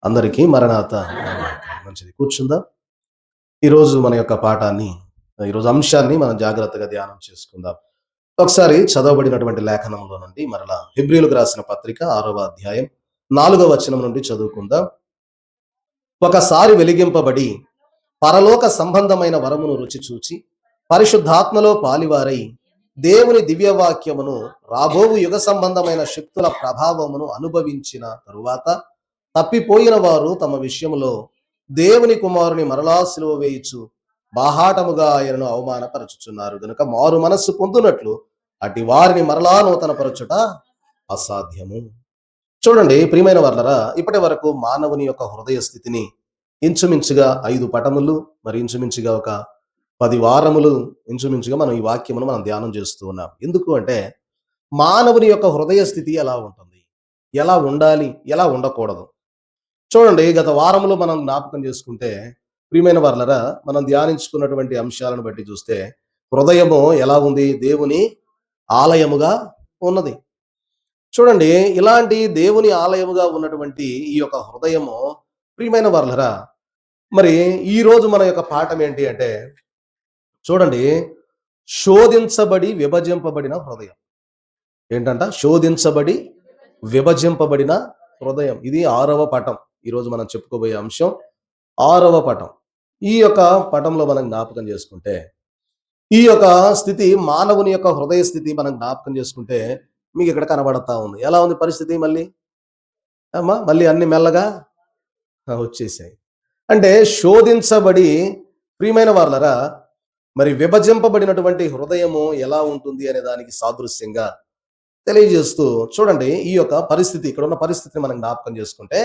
అందరికీ మరణాత. మంచిది, కూర్చుందాం. ఈరోజు మన యొక్క పాఠాన్ని, ఈరోజు అంశాన్ని మనం జాగ్రత్తగా ధ్యానం చేసుకుందాం. ఒకసారి చదవబడినటువంటి లేఖనంలో నుండి మరలా హెబ్రీయులకు రాసిన పత్రిక 6వ అధ్యాయం 4వ వచనం నుండి చదువుకుందాం. ఒకసారి వెలిగింపబడి పరలోక సంబంధమైన వరమును రుచి చూచి పరిశుద్ధాత్మలో పాలివారై దేవుని దివ్యవాక్యమును రాబోవు యుగ సంబంధమైన శక్తుల ప్రభావమును అనుభవించిన తరువాత తప్పిపోయిన వారు తమ విషయములో దేవుని కుమారుని మరలా సిలువ వేయిచు బాహాటముగా ఆయనను అవమానపరచుచున్నారు గనుక మారు మనస్సు పొందునట్లు అటు వారిని మరలా నూతన పరచుట అసాధ్యము. చూడండి ప్రియమైన వాళ్ళరా, ఇప్పటి వరకు మానవుని యొక్క హృదయ స్థితిని ఇంచుమించుగా 5 పటములు, మరి ఇంచుమించుగా ఒక 10 వారములు ఇంచుమించుగా మనం ఈ వాక్యమును మనం ధ్యానం చేస్తూ ఉన్నాం. ఎందుకు అంటే మానవుని యొక్క హృదయ స్థితి ఎలా ఉంటుంది, ఎలా ఉండాలి, ఎలా ఉండకూడదు. చూడండి, గత వారంలో మనం జ్ఞాపకం చేసుకుంటే ప్రియమైన వాళ్ళరా, మనం ధ్యానించుకున్నటువంటి అంశాలను బట్టి చూస్తే హృదయము ఎలా ఉంది? దేవుని ఆలయముగా ఉన్నది. చూడండి, ఇలాంటి దేవుని ఆలయముగా ఉన్నటువంటి ఈ యొక్క హృదయము ప్రియమైన వాళ్ళరా, మరి ఈ రోజు మన యొక్క పాఠం ఏంటి అంటే, చూడండి, శోధించబడి విభజింపబడిన హృదయం. ఏంటంట? శోధించబడి విభజింపబడిన హృదయం. ఇది 6వ పటం. ఈరోజు మనం చెప్పుకోబోయే అంశం 6వ పటం. ఈ యొక్క పటంలో మనం జ్ఞాపకం చేసుకుంటే, ఈ యొక్క స్థితి, మానవుని యొక్క హృదయ స్థితి మనం జ్ఞాపకం చేసుకుంటే మీకు ఇక్కడ కనబడతా ఉంది. ఎలా ఉంది పరిస్థితి? మళ్ళీ అన్ని మెల్లగా వచ్చేసాయి. అంటే శోధించబడి ప్రియమైన వాళ్ళరా, మరి విభజింపబడినటువంటి హృదయము ఎలా ఉంటుంది అనే దానికి సాదృశ్యంగా తెలియజేస్తూ, చూడండి, ఈ యొక్క పరిస్థితి, ఇక్కడ ఉన్న పరిస్థితిని మనం జ్ఞాపకం చేసుకుంటే,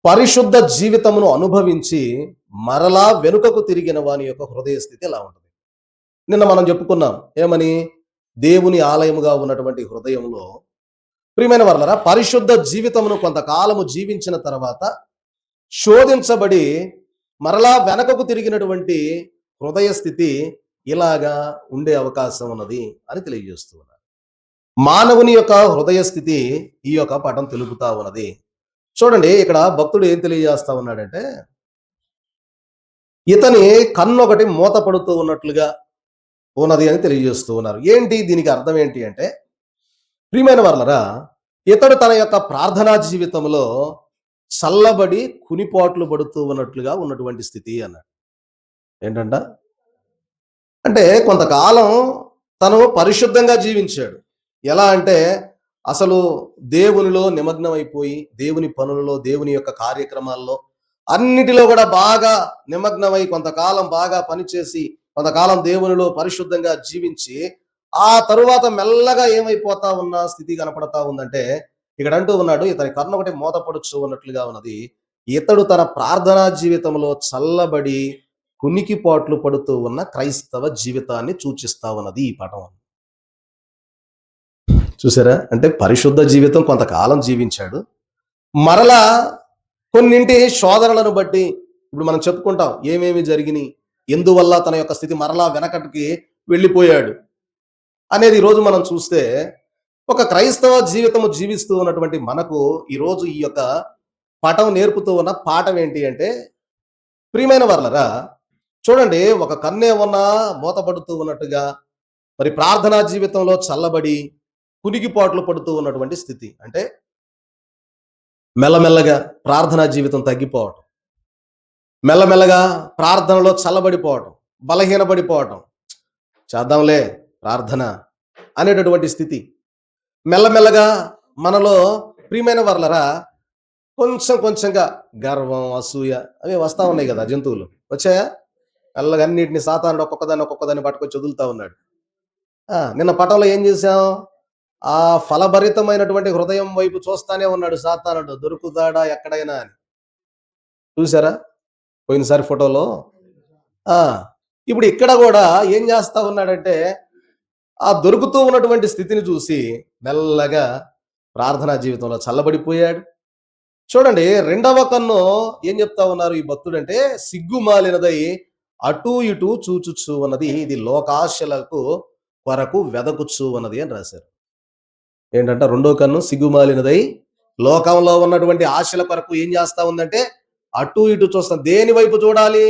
పరిశుద్ధ జీవితమును అనుభవించి మరలా వెనుకకు తిరిగిన వాని యొక్క హృదయ స్థితి ఎలా ఉంటుంది. నిన్న మనం చెప్పుకున్నాం ఏమని? దేవుని ఆలయముగా ఉన్నటువంటి హృదయంలో ప్రియమైన వాళ్ళరా, పరిశుద్ధ జీవితమును కొంతకాలము జీవించిన తర్వాత శోధించబడి మరలా వెనకకు తిరిగినటువంటి హృదయ స్థితి ఇలాగా ఉండే అవకాశం ఉన్నది అని తెలియజేస్తూ ఉన్నారు. మానవుని యొక్క హృదయ స్థితి ఈ యొక్క పటం తెలుపుతా ఉన్నది. చూడండి, ఇక్కడ భక్తుడు ఏం తెలియజేస్తా ఉన్నాడంటే, ఇతని కన్ను ఒకటి మూతపడుతూ ఉన్నట్లుగా ఉన్నది అని తెలియజేస్తూ ఉన్నారు. ఏంటి దీనికి అర్థం ఏంటి అంటే, ప్రియమైన వాళ్ళరా, ఇతడు తన యొక్క ప్రార్థనా జీవితంలో చల్లబడి కునిపాట్లు పడుతూ ఉన్నట్లుగా ఉన్నటువంటి స్థితి అన్నాడు. ఏంటంట? అంటే కొంతకాలం తను పరిశుద్ధంగా జీవించాడు. ఎలా అంటే అసలు దేవునిలో నిమగ్నం అయిపోయి, దేవుని పనులలో, దేవుని యొక్క కార్యక్రమాల్లో అన్నిటిలో కూడా బాగా నిమగ్నమై కొంతకాలం బాగా పనిచేసి కొంతకాలం దేవునిలో పరిశుద్ధంగా జీవించి ఆ తరువాత మెల్లగా ఏమైపోతా ఉన్న స్థితి కనపడతా ఉందంటే, ఇక్కడ అంటూ ఉన్నాడు, ఇతని కన్ను ఒకటి మూతపడుచు ఉన్నట్లుగా ఉన్నది. ఇతడు తన ప్రార్థనా జీవితంలో చల్లబడి కునికిపాట్లు పడుతూ ఉన్న క్రైస్తవ జీవితాన్ని సూచిస్తా ఉన్నది ఈ పటం. చూసారా? అంటే పరిశుద్ధ జీవితం కొంతకాలం జీవించాడు, మరలా కొన్నింటి శోధనలను బట్టి ఇప్పుడు మనం చెప్పుకుంటాం ఏమేమి జరిగినాయి, ఎందువల్ల తన యొక్క స్థితి మరలా వెనకటికి వెళ్ళిపోయాడు అనేది ఈరోజు మనం చూస్తే, ఒక క్రైస్తవ జీవితము జీవిస్తూ ఉన్నటువంటి మనకు ఈరోజు ఈ యొక్క పటం నేర్పుతూ ఉన్న పాఠం ఏంటి అంటే, ప్రియమైన వాళ్ళరా, చూడండి, ఒక కన్నే ఉన్నా మూతపడుతూ ఉన్నట్టుగా, మరి ప్రార్థనా జీవితంలో చల్లబడి కునికిపాట్లు పడుతూ ఉన్నటువంటి స్థితి. అంటే మెల్లమెల్లగా ప్రార్థనా జీవితం తగ్గిపోవటం, మెల్లమెల్లగా ప్రార్థనలో చల్లబడిపోవటం, బలహీనపడిపోవటం, చేద్దాంలే ప్రార్థన అనేటటువంటి స్థితి. మెల్లమెల్లగా మనలో ప్రియమైన వర్లరా కొంచెం కొంచెంగా గర్వం, అసూయ అవి వస్తా ఉన్నాయి కదా, జంతువులు వచ్చాయా? మెల్లగా అన్నిటిని సాతానుడు ఒక్కొక్కదాన్ని పట్టుకొచ్చి వదులుతా ఉన్నాడు. నిన్న పటంలో ఏం చేశాం? ఆ ఫలభరితమైనటువంటి హృదయం వైపు చూస్తానే ఉన్నాడు సాతానుడు, దొరుకుతాడా ఎక్కడైనా అని. చూసారా పోయినసారి ఫోటోలో? ఇప్పుడు ఇక్కడ కూడా ఏం చేస్తా ఉన్నాడంటే, ఆ దొరుకుతూ ఉన్నటువంటి స్థితిని చూసి మెల్లగా ప్రార్థనా జీవితంలో చల్లబడిపోయాడు. చూడండి, రెండవ కన్ను ఏం చెప్తా ఉన్నారు ఈ భక్తుడంటే, సిగ్గుమాలినదై అటు ఇటు చూచుచూ ఉన్నది, ఇది లోకాశలకు కొరకు వెదకుచూ ఉన్నది అని రాశారు. ఏంటంట? రెండో కన్ను సిగ్గుమాలినదై లోకంలో ఉన్నటువంటి ఆశల కొరకు ఏం చేస్తా ఉందంటే అటు ఇటు చూస్తాం. దేని వైపు చూడాలి?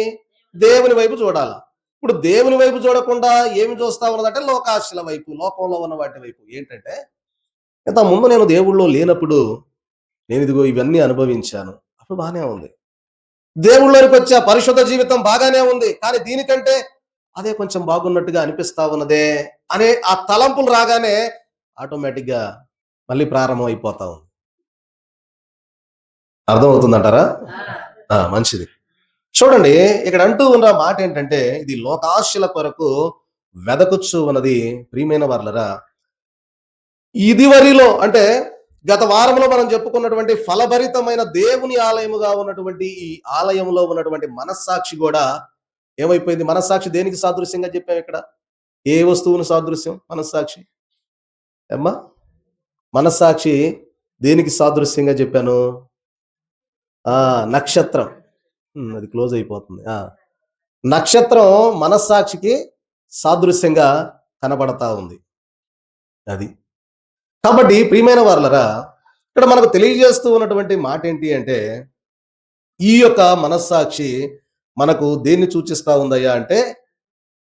దేవుని వైపు చూడాలి. ఇప్పుడు దేవుని వైపు చూడకుండా ఏమి చూస్తా ఉన్నదంటే లోకాశల వైపు, లోకంలో ఉన్న వాటి వైపు. ఏంటంటే ఇంత ముందు నేను దేవుళ్ళో లేనప్పుడు నేను ఇదిగో ఇవన్నీ అనుభవించాను. అప్పుడు బాగానే ఉంది. దేవుళ్ళలోకి వచ్చే పరిశుద్ధ జీవితం బాగానే ఉంది. కానీ దీనికంటే అదే కొంచెం బాగున్నట్టుగా అనిపిస్తా ఉన్నదే అనే ఆ తలంపులు రాగానే ఆటోమేటిక్‌గా మళ్ళీ ప్రారంభం అయిపోతా ఉంది. అర్థమవుతుందంటారా? మంచిది. చూడండి ఇక్కడ అంటూ ఉన్న మాట ఏంటంటే ఇది లోకాశల కొరకు వెదకుచ్చు ఉన్నది ప్రియమైన వారలారా. ఇదివరిలో అంటే గత వారంలో మనం చెప్పుకున్నటువంటి ఫలభరితమైన దేవుని ఆలయముగా ఉన్నటువంటి ఈ ఆలయంలో ఉన్నటువంటి మనస్సాక్షి కూడా ఏమైపోయింది? మనస్సాక్షి దేనికి సాదృశ్యంగా చెప్పాం ఇక్కడ? ఏ వస్తువును సాదృశ్యం మనస్సాక్షి? ఏమ్మా? మనస్సాక్షి దేనికి సాదృశ్యంగా చెప్పాను? నక్షత్రం. అది క్లోజ్ అయిపోతుంది. నక్షత్రం మనస్సాక్షికి సాదృశ్యంగా కనబడతా ఉంది. అది. కాబట్టి ప్రియమైన వారలారా, ఇక్కడ మనకు తెలియజేస్తూ ఉన్నటువంటి మాట ఏంటి అంటే ఈ యొక్క మనస్సాక్షి మనకు దేన్ని సూచిస్తా ఉందయ్యా అంటే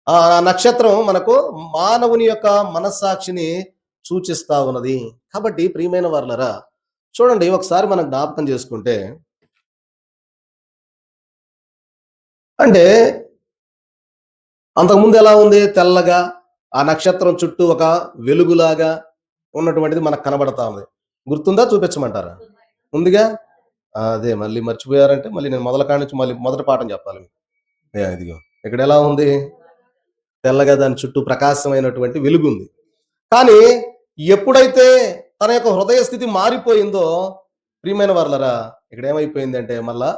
ఆ నక్షత్రం మనకు మానవుని యొక్క మనస్సాక్షిని సూచిస్తా ఉన్నది. కాబట్టి ప్రియమైన వారలారా, చూడండి ఒకసారి మనం జ్ఞాపకం చేసుకుంటే అంటే అంతకుముందు ఎలా ఉంది? తెల్లగా ఆ నక్షత్రం చుట్టూ ఒక వెలుగులాగా ఉన్నటువంటిది మనకు కనబడతా ఉంది. గుర్తుందా? చూపించమంటారా? ఉందిగా. అదే మళ్ళీ మర్చిపోయారంటే మళ్ళీ నేను మొదల కాడి నుంచి మళ్ళీ మొదటి పాఠం చెప్పాలి. ఇదిగో ఇక్కడ ఎలా ఉంది? తెల్లగా దాని చుట్టూ ప్రకాశమైనటువంటి వెలుగుంది. కానీ ఎప్పుడైతే తన యొక్క హృదయ స్థితి మారిపోయిందో ప్రియమైన వారలారా, ఇక్కడ ఏమైపోయిందంటే మళ్ళా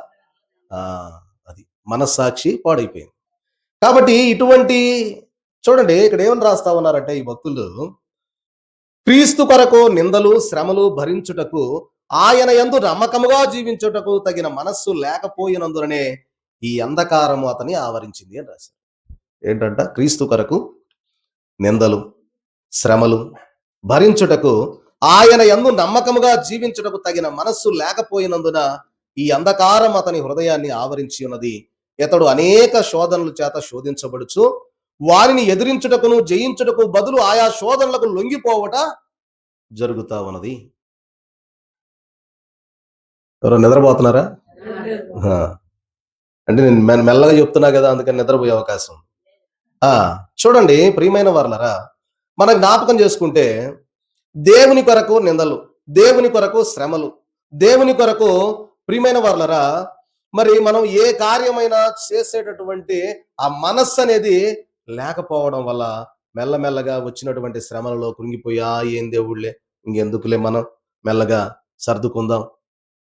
అది మనస్సాక్షి పాడైపోయింది. కాబట్టి ఇటువంటి చూడండి ఇక్కడ ఏమని రాస్తా ఉన్నారంటే ఈ భక్తులు క్రీస్తు కొరకు నిందలు శ్రమలు భరించుటకు ఆయన యందు నమ్మకముగా జీవించుటకు తగిన మనస్సు లేకపోయినందుననే ఈ అంధకారము అతని ఆవరించింది అని రాశారు. ఏంటంట? క్రీస్తు కొరకు నిందలు శ్రమలు భరించుటకు ఆయన యందు నమ్మకముగా జీవించుటకు తగిన మనస్సు లేకపోయినందున ఈ అంధకారం అతని హృదయాన్ని ఆవరించి ఉన్నది. ఇతడు అనేక శోధనల చేత శోధించబడుచు వారిని ఎదిరించుటకును జయించుటకు బదులు ఆయా శోధనలకు లొంగిపోవట జరుగుతా ఉన్నది. ఎవరో నిద్రపోతున్నారా? అంటే నేను మెల్లగా చెప్తున్నా కదా, అందుకని నిద్రపోయే అవకాశం. చూడండి ప్రియమైన వారలారా, మనం జ్ఞాపకం చేసుకుంటే దేవుని కొరకు నిందలు, దేవుని కొరకు శ్రమలు, దేవుని కొరకు ప్రియమైన వారలారా, మరి మనం ఏ కార్యమైనా చేసేటటువంటి ఆ మనస్సు అనేది లేకపోవడం వల్ల మెల్లమెల్లగా వచ్చినటువంటి శ్రమలలో కృంగిపోయి ఏం దేవుళ్ళే ఇంకెందుకులే మనం మెల్లగా సర్దుకుందాం,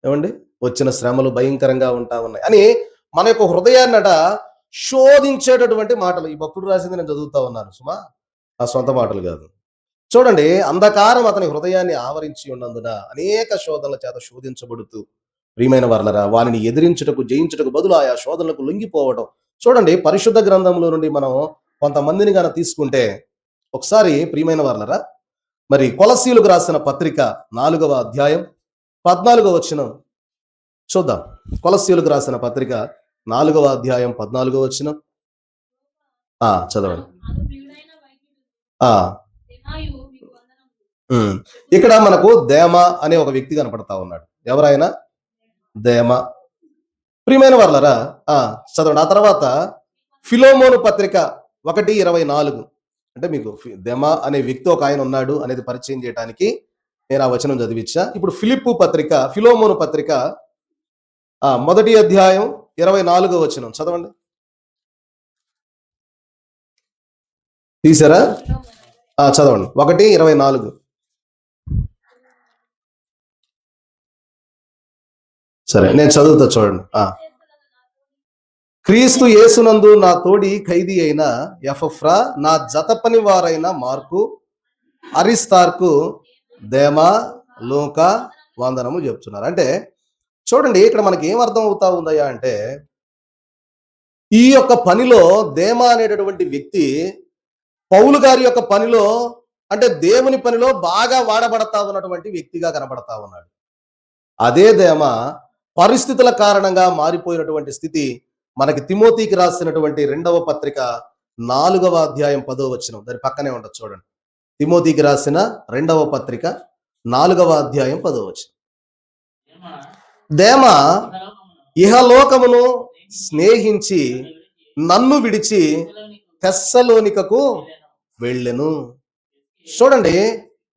ఏమండి వచ్చిన శ్రమలు భయంకరంగా ఉంటా ఉన్నాయి అని మన యొక్క హృదయాన్నట శోధించేటటువంటి మాటలు ఈ భక్తుడు రాసింది నేను చదువుతా ఉన్నాను సుమా, ఆ సొంత మాటలు కాదు. చూడండి, అంధకారం అతని హృదయాన్ని ఆవరించి ఉన్నందున అనేక శోధనల చేత శోధించబడుతూ ప్రియమైన వారలారా వారిని ఎదిరించుటకు జయించుటకు బదులు ఆయా శోధనలకు లొంగిపోవడం. చూడండి పరిశుద్ధ గ్రంథంలో నుండి మనం కొంతమందిని గాన తీసుకుంటే ఒకసారి ప్రియమైన వారలారా, మరి కొలస్సీయులకు రాసిన పత్రిక 4వ అధ్యాయం 14వ వచనం చూద్దాం. కొలస్సీయులకు రాసిన పత్రిక 4వ అధ్యాయం 14వ వచనం చదవండి. ఇక్కడ మనకు దేమ అనే ఒక వ్యక్తి కనపడతా ఉన్నాడు. ఎవరైనా దేమ. ప్రియమైన వారలారా చదవండి. ఆ తర్వాత ఫిలోమోను పత్రిక 1:24 అంటే మీకు దెమ అనే వ్యక్తి ఒక ఆయన ఉన్నాడు అనేది పరిచయం చేయడానికి నేను ఆ వచనం చదివించా. ఇప్పుడు ఫిలోమోను పత్రిక 1వ అధ్యాయం 24వ వచనం చదవండి. తీసారా? చదవండి. 1:24. సరే నేను చదువుతా చూడండి. క్రీస్తు యేసునందు నా తోడి ఖైదీ అయిన ఎపఫ్రా, నా జత పని వారైన మార్కు, అరిస్తార్కు, దేమా, లూకా వందనము చెప్తున్నారు. అంటే చూడండి ఇక్కడ మనకి ఏం అర్థం అవుతా ఉందయ్యా అంటే ఈ యొక్క పనిలో దేమా అనేటటువంటి వ్యక్తి పౌలు గారి యొక్క పనిలో అంటే దేవుని పనిలో బాగా వాడబడతా ఉన్నటువంటి వ్యక్తిగా కనబడతా ఉన్నాడు. అదే దేమ పరిస్థితుల కారణంగా మారిపోయినటువంటి స్థితి మనకి తిమోతికి రాసినటువంటి 2వ పత్రిక 4వ అధ్యాయం 10వ వచనం, దాని పక్కనే ఉండదు చూడండి. తిమోతికి రాసిన 2వ పత్రిక 4వ అధ్యాయం 10వ వచనం. దేమ ఇహలోకమును స్నేహించి నన్ను విడిచి తెస్సలోనికకు వెళ్ళెను. చూడండి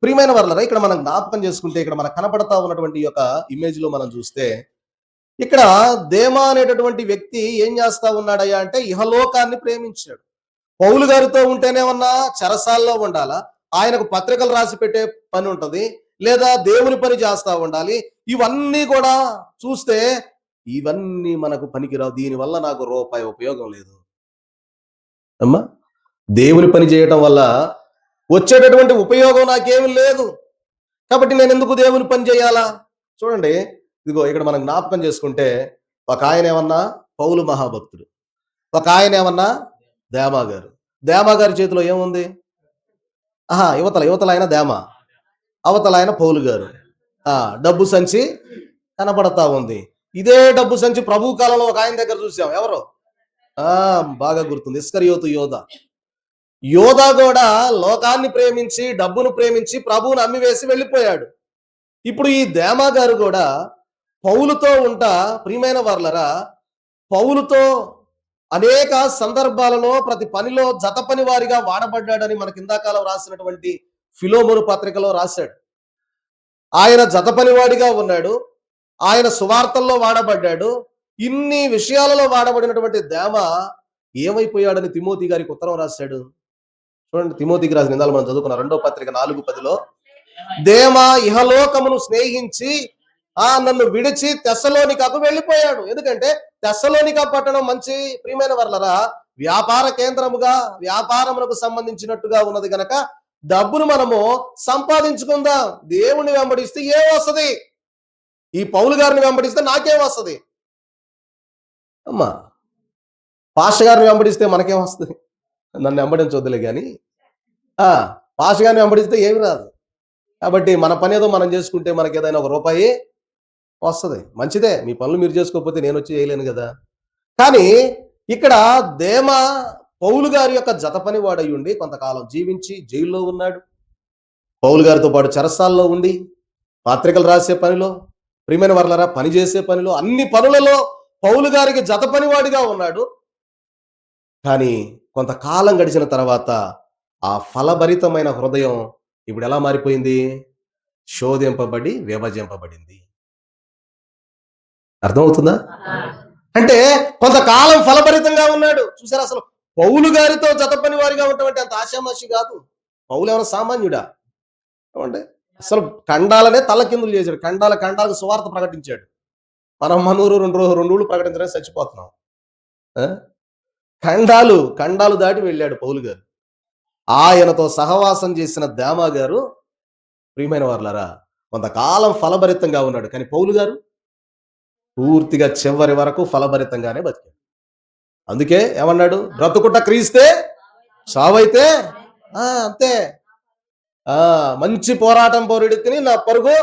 ప్రియమైన వర్లరా, ఇక్కడ మనం జ్ఞాపకం చేసుకుంటే, ఇక్కడ మనకు కనపడతా ఉన్నటువంటి యొక్క ఇమేజ్ లో మనం చూస్తే, ఇక్కడ దేమా అనేటటువంటి వ్యక్తి ఏం చేస్తా ఉన్నాడయ్యా అంటే ఇహలోకాన్ని ప్రేమించాడు. పౌలు గారితో ఉంటేనేమన్నా చెరసాల్లో ఉండాలా, ఆయనకు పత్రికలు రాసి పెట్టే పని ఉంటది, లేదా దేవుని పని చేస్తా ఉండాలి. ఇవన్నీ కూడా చూస్తే ఇవన్నీ మనకు పనికిరావు, దీనివల్ల నాకు రూపాయి ఉపయోగం లేదు అమ్మా. దేవుని పని చేయటం వల్ల వచ్చేటటువంటి ఉపయోగం నాకేమీ లేదు, కాబట్టి నేను ఎందుకు దేవుని పని చేయాలా? చూడండి, ఇదిగో ఇక్కడ మనం జ్ఞాపకం చేసుకుంటే, ఒక ఆయన ఏమన్నా పౌలు మహాభక్తుడు, ఒక ఆయన ఏమన్నా దేమా గారు. దేమా గారి చేతిలో ఏముంది? యువతల ఆయన దేమ, అవతల ఆయన పౌలు గారు. డబ్బు సంచి కనపడతా ఉంది. ఇదే డబ్బు సంచి ప్రభు కాలంలో ఒక ఆయన దగ్గర చూసాం. ఎవరు? బాగా గుర్తుంది, ఇస్కరియోతు యోధా. యోధా కూడా లోకాన్ని ప్రేమించి, డబ్బును ప్రేమించి ప్రభువును అమ్మివేసి వెళ్ళిపోయాడు. ఇప్పుడు ఈ దేమా గారు కూడా పౌలుతో ఉంటా, ప్రియమైన వర్లరా, పౌలుతో అనేక సందర్భాలలో ప్రతి పనిలో జత పని వారిగా వాడబడ్డాడని మనకి ఇందాకాలం రాసినటువంటి ఫిలోమోను పత్రికలో రాశాడు. ఆయన జత పనివాడిగా ఉన్నాడు, ఆయన సువార్తల్లో వాడబడ్డాడు. ఇన్ని విషయాలలో వాడబడినటువంటి దేమ ఏమైపోయాడని తిమోతి గారికి ఉత్తరం రాశాడు. చూడండి, తిమోతికి రాసిన ఇందాక మనం చదువుకున్న 2వ పత్రిక 4:10లో, దేమా ఇహలోకమును స్నేహించి నన్ను విడిచి తెస్సలోనికకు వెళ్ళిపోయాడు. ఎందుకంటే తెస్సలోనిక పట్టణం మంచి, ప్రియమైన వర్లరా, వ్యాపార కేంద్రముగా, వ్యాపారములకు సంబంధించినట్టుగా ఉన్నది గనక డబ్బును మనము సంపాదించుకుందాం. దేవుణ్ణి వెంబడిస్తే ఏం వస్తుంది? ఈ పౌలు గారిని వెంబడిస్తే నాకేం వస్తుంది అమ్మా? పాష గారిని వెంబడిస్తే మనకేం వస్తుంది? నన్ను వెంబడించొద్దులే కానీ పాష గారిని వెంబడిస్తే ఏమి రాదు. కాబట్టి మన పని ఏదో మనం చేసుకుంటే మనకి ఏదైనా ఒక రూపాయి వస్తుంది, మంచిదే. మీ పనులు మీరు చేసుకోకపోతే నేను వచ్చి చేయలేను కదా. కానీ ఇక్కడ దేమ పౌలు గారి యొక్క జత పని వాడై ఉండి కొంతకాలం జీవించి జైల్లో ఉన్నాడు. పౌలు గారితో పాటు చెరసాల్లో ఉండి పత్రికలు రాసే పనిలో, ప్రియమైన వర్లరా, పని చేసే పనిలో, అన్ని పనులలో పౌలు గారికి జత పనివాడిగా ఉన్నాడు. కానీ కొంతకాలం గడిచిన తర్వాత ఆ ఫలభరితమైన హృదయం ఇప్పుడు ఎలా మారిపోయింది? శోధింపబడి విభజింపబడింది. అర్థమవుతుందా? అంటే కొంతకాలం ఫలభరితంగా ఉన్నాడు. చూసారా, అసలు పౌలు గారితో జత పని వారిగా ఉన్నటువంటి అంత ఆశామాషి కాదు. పౌలు ఏమైనా సామాన్యుడా? అంటే అసలు ఖండాలనే తలకిందులు చేశాడు. ఖండాలకు సువార్త ప్రకటించాడు. మనం మనూరు 2 ఊళ్ళు ప్రకటించడానికి చచ్చిపోతున్నాం. ఖండాలు దాటి వెళ్ళాడు పౌలు గారు. ఆయనతో సహవాసం చేసిన దేమా గారు, ప్రియమైన వారులారా, కొంతకాలం ఫలభరితంగా ఉన్నాడు. కానీ పౌలు గారు పూర్తిగా చివరి వరకు ఫలభరితంగానే బతికాడు. అందుకే ఏమన్నాడు? బ్రతుకుట క్రీస్తే, సావైతే అంతే. మంచి పోరాటం పోరెడుకుని నా పరుగు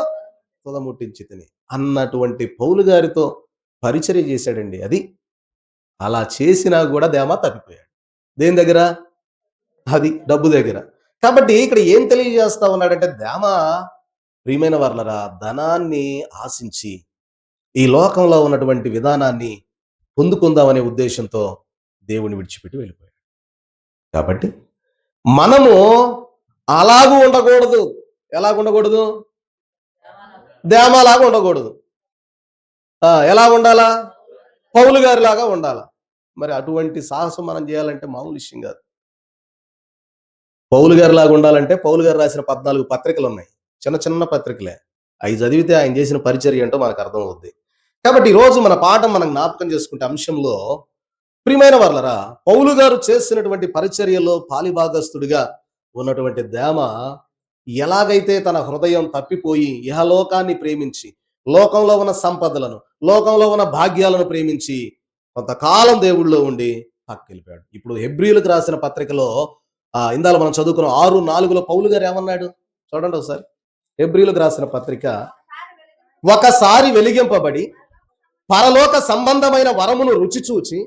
తుదముట్టించి తిని అన్నటువంటి పౌలు గారితో పరిచర్య చేశాడండి. అది అలా చేసినా కూడా దేమా తప్పిపోయాడు. దేని దగ్గర? అది డబ్బు దగ్గర. కాబట్టి ఇక్కడ ఏం తెలియజేస్తా ఉన్నాడంటే, దేమా, ప్రియమైన వర్లరా, ధనాన్ని ఆశించి ఈ లోకంలో ఉన్నటువంటి విధానాన్ని పొందుకుందామనే ఉద్దేశంతో దేవుని విడిచిపెట్టి వెళ్ళిపోయాడు. కాబట్టి మనము అలాగూ ఉండకూడదు. ఎలాగుండకూడదు? దేమాలాగా ఉండకూడదు. ఎలా ఉండాలా? పౌలు గారి లాగా ఉండాలా. మరి అటువంటి సాహసం మనం చేయాలంటే మామూలు విషయం కాదు. పౌలు గారి లాగా ఉండాలంటే పౌలు గారు రాసిన 14 పత్రికలు ఉన్నాయి. చిన్న పత్రికలే. అవి చదివితే ఆయన చేసిన పరిచర్య ఏంటో మనకు అర్థమవుద్ది. కాబట్టి ఈరోజు మన పాఠం మనం జ్ఞాపకం చేసుకుంటే అంశంలో, ప్రియమైన వర్లరా, పౌలు గారు చేసినటువంటి పరిచర్యలో పాలిభాగస్తుడిగా ఉన్నటువంటి దేమ ఎలాగైతే తన హృదయం తప్పిపోయి ఇహలోకాన్ని ప్రేమించి, లోకంలో ఉన్న సంపదలను, లోకంలో ఉన్న భాగ్యాలను ప్రేమించి కొంతకాలం దేవుళ్ళో ఉండి పక్కకెళ్ళిపోయాడు. ఇప్పుడు హెబ్రీయులకు రాసిన పత్రికలో ఇందాక మనం చదువుకున్న 6:4లో పౌలు గారు ఏమన్నాడు చూడండి ఒకసారి. హెబ్రీయులకు రాసిన పత్రిక ఒకసారి వెలిగింపబడి పరలోక సంబంధమైన వరమును రుచి చూచి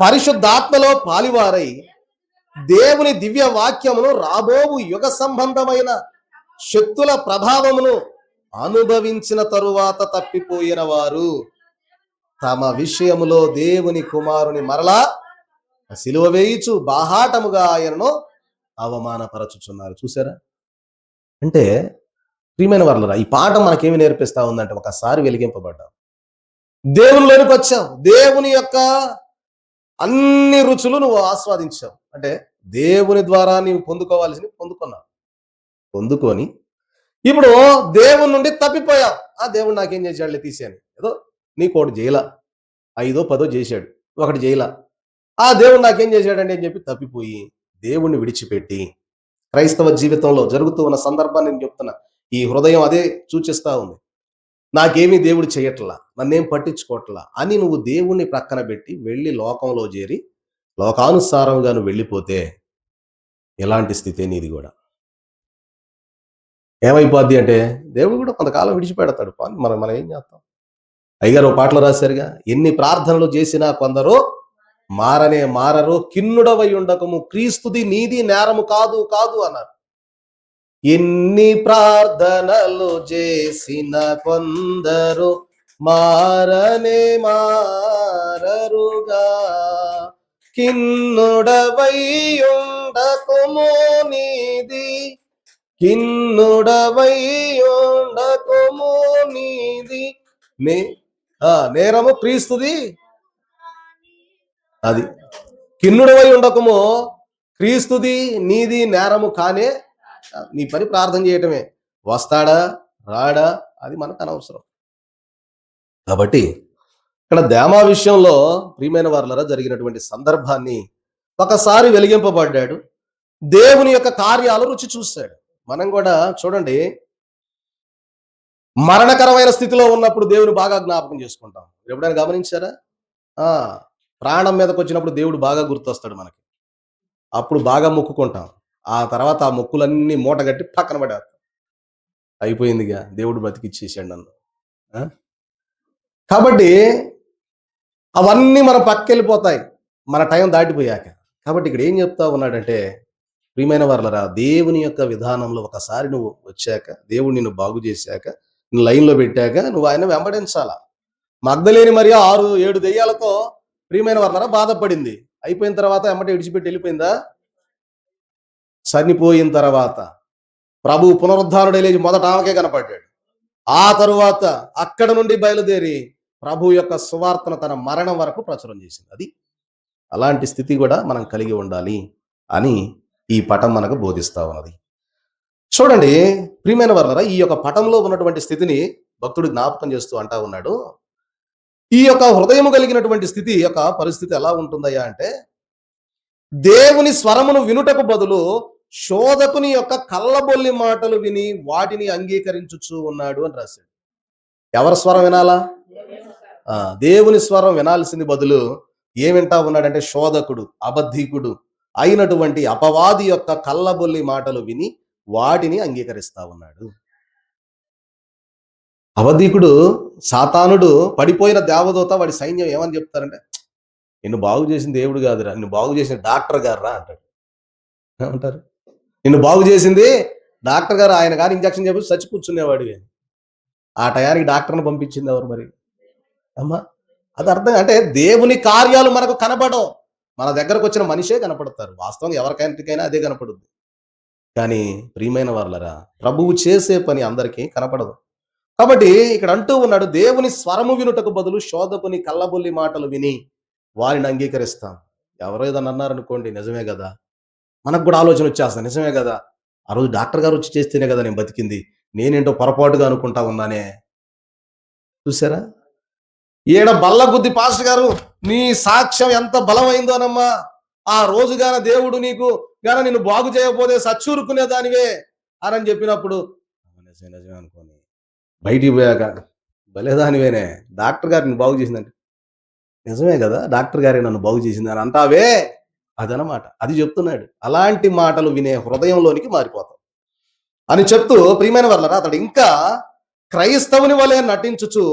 పరిశుద్ధాత్మలో పాలివారై దేవుని దివ్య వాక్యమును రాబోవు యుగ సంబంధమైన శక్తుల ప్రభావమును అనుభవించిన తరువాత తప్పిపోయిన వారు తమ విషయములో దేవుని కుమారుని మరలా సిలువ వేయిచు బాహాటముగా ఆయనను అవమానపరచుచున్నారు. చూసారా? అంటే ప్రియమైన వారలారా, ఈ పాఠం మనకేమి నేర్పిస్తా ఉందంటే, ఒకసారి వెలిగింపబడ్డాం, దేవునిలోనికి వచ్చావు, దేవుని యొక్క అన్ని రుచులు నువ్వు ఆస్వాదించావు. అంటే దేవుని ద్వారా నీవు పొందుకోవాల్సింది పొందుకొని ఇప్పుడు దేవుని నుండి తప్పిపోయావు. ఆ దేవుడు నాకేం చేశాడులే తీసేయని, ఏదో నీకోటి చేయలా, 5 10 చేశాడు, ఒకటి చేయలా, ఆ దేవుడు నాకేం చేశాడండి అని చెప్పి తప్పిపోయి దేవుణ్ణి విడిచిపెట్టి క్రైస్తవ జీవితంలో జరుగుతూ ఉన్న సందర్భాన్ని నేను చెప్తున్నా. ఈ హృదయం అదే సూచిస్తా ఉంది. నాకేమీ దేవుడు చేయట్లా, నన్నేం పట్టించుకోవట్లా అని నువ్వు దేవుణ్ణి ప్రక్కన పెట్టి వెళ్ళి లోకంలో చేరి లోకానుసారంగా నువ్వు వెళ్ళిపోతే ఎలాంటి స్థితి నీది కూడా ఏమైపోద్ది అంటే, దేవుడు కూడా కొంతకాలం విడిచిపెడతాడు. మనం మనం ఏం చేస్తాం? అయ్యగారు పాటలు రాశారుగా, ఎన్ని ప్రార్థనలు చేసినా కొందరు మారరు, కిన్నుడవై ఉండకము, క్రీస్తుది నీది నేరము కాదు కాదు అన్నారు. ఎన్ని ప్రార్థనలు చేసిన కొందరు మారరుగా, కిన్నుడవై ఉండకము నీది, కిన్నుడవై ఉండకము నీది నేరము క్రీస్తుది. అది కిన్నుడవై ఉండకము, క్రీస్తుది నీది నేరము కానే. నీ పని ప్రార్థన చేయటమే, వస్తాడా రాడా అది మనకు అనవసరం. కాబట్టి ఇక్కడ దేమా విషయంలో ప్రియమైన వారలారా జరిగినటువంటి సందర్భాన్ని, ఒకసారి వెలిగింపబడ్డాడు, దేవుని యొక్క కార్యాలు రుచి చూశాడు. మనం కూడా చూడండి, మరణకరమైన స్థితిలో ఉన్నప్పుడు దేవుని బాగా జ్ఞాపకం చేసుకుంటాం. ఎప్పుడైనా గమనించారా? ప్రాణం మీదకి వచ్చినప్పుడు దేవుడు బాగా గుర్తొస్తాడు మనకి, అప్పుడు బాగా మొక్కుకుంటాం. ఆ తర్వాత ఆ మొక్కులన్నీ మూటగట్టి పక్కన పడేస్తాం. అయిపోయిందిగా, దేవుడు బతికిచ్చేసాడు నన్ను. కాబట్టి అవన్నీ మన పక్కెళ్ళిపోతాయి మన టైం దాటిపోయాక. కాబట్టి ఇక్కడ ఏం చెప్తా ఉన్నాడంటే, ప్రియమైన వారలారా, దేవుని యొక్క విధానంలో ఒకసారి నువ్వు వచ్చాక, దేవుడు నిన్ను బాగు చేశాక, నిన్ను లైన్లో పెట్టాక నువ్వు ఆయన వెంబడించాలా. మగ్దలేని మరియ 6 7 దెయ్యాలతో ప్రియమైన వారలారా బాధపడింది. అయిపోయిన తర్వాత ఎమ్మటే విడిచిపెట్టి వెళ్ళిపోయిందా? చనిపోయిన తర్వాత ప్రభు పునరుద్ధానుడే లేచి మొదట ఆమెకే కనపడ్డాడు. ఆ తరువాత అక్కడ నుండి బయలుదేరి ప్రభు యొక్క సువార్తను తన మరణం వరకు ప్రచురం చేసింది. అది అలాంటి స్థితి కూడా మనం కలిగి ఉండాలి అని ఈ పటం మనకు బోధిస్తా ఉన్నది. చూడండి ప్రియమైన వారలారా, ఈ యొక్క పటంలో ఉన్నటువంటి స్థితిని భక్తుడు జ్ఞాపకం చేస్తూ అంటా ఉన్నాడు. ఈ యొక్క హృదయము కలిగినటువంటి స్థితి యొక్క పరిస్థితి ఎలా ఉంటుందయ్యా అంటే, దేవుని స్వరమును వినుటకు బదులు శోధకుని యొక్క కళ్ళబొల్లి మాటలు విని వాటిని అంగీకరించుచూ ఉన్నాడు అని రాశాడు. ఎవరి స్వరం వినాలా? దేవుని స్వరం వినాల్సింది బదులు ఏం వింటా ఉన్నాడంటే, శోధకుడు అబద్ధికుడు అయినటువంటి అపవాది యొక్క కళ్ళబొల్లి మాటలు విని వాటిని అంగీకరిస్తా ఉన్నాడు. అబద్ధికుడు సాతానుడు పడిపోయిన దేవదూత వాడి సైన్యం ఏమని చెప్తారంటే, నిన్ను బాగు చేసింది దేవుడు కాదురా, నిన్ను బాగు చేసిన డాక్టర్ గారు రా అంటాడు. ఏమంటారు? నిన్ను బాగు చేసింది డాక్టర్ గారు, ఆయన గారు ఇంజక్షన్ చెప్పి చచ్చి కూర్చునేవాడివి. ఆ టయానికి డాక్టర్ని పంపించింది ఎవరు మరి? అమ్మా, అది అర్థం. అంటే దేవుని కార్యాలు మనకు కనపడవు, మన దగ్గరకు వచ్చిన మనిషే కనపడతారు. వాస్తవంగా ఎవరికైనా అదే కనపడుద్ది. కానీ ప్రియమైన వారలారా, ప్రభువు చేసే పని అందరికీ కనపడదు. కాబట్టి ఇక్కడ అంటూ ఉన్నాడు, దేవుని స్వరము వినుటకు బదులు శోధకుని కళ్ళబొల్లి మాటలు విని వారిని అంగీకరిస్తాం. ఎవరో ఏదన్నా అన్నారనుకోండి, నిజమే కదా, మనకు కూడా ఆలోచన వచ్చేస్తాం, నిజమే కదా, ఆ రోజు డాక్టర్ గారు వచ్చి చేస్తేనే కదా నేను బతికింది, నేనేంటో పొరపాటుగా అనుకుంటా ఉన్నానే. చూసారా? ఈడ బల్ల బుద్ధి పాస్టర్ గారు, నీ సాక్ష్యం ఎంత బలమైందోనమ్మా, ఆ రోజుగాన దేవుడు నీకు గాన నిన్ను బాగు చేయకపోతే సచ్చూరుకునే దానివే అని చెప్పినప్పుడు నిజమే అనుకోని బయటికి పోయాక, భలేదానివేనే, డాక్టర్ గారు నిన్ను బాగు చేసిందంటే, నిజమే కదా, డాక్టర్ గారే నన్ను బాగు చేసింది అని అంటావే, అదనమాట. అది చెప్తున్నాడు. అలాంటి మాటలు వినే హృదయంలోనికి మారిపోతాం అని చెప్తూ, ప్రియమైన వారలారా, అతడు ఇంకా క్రైస్తవుని వలె నటించుచు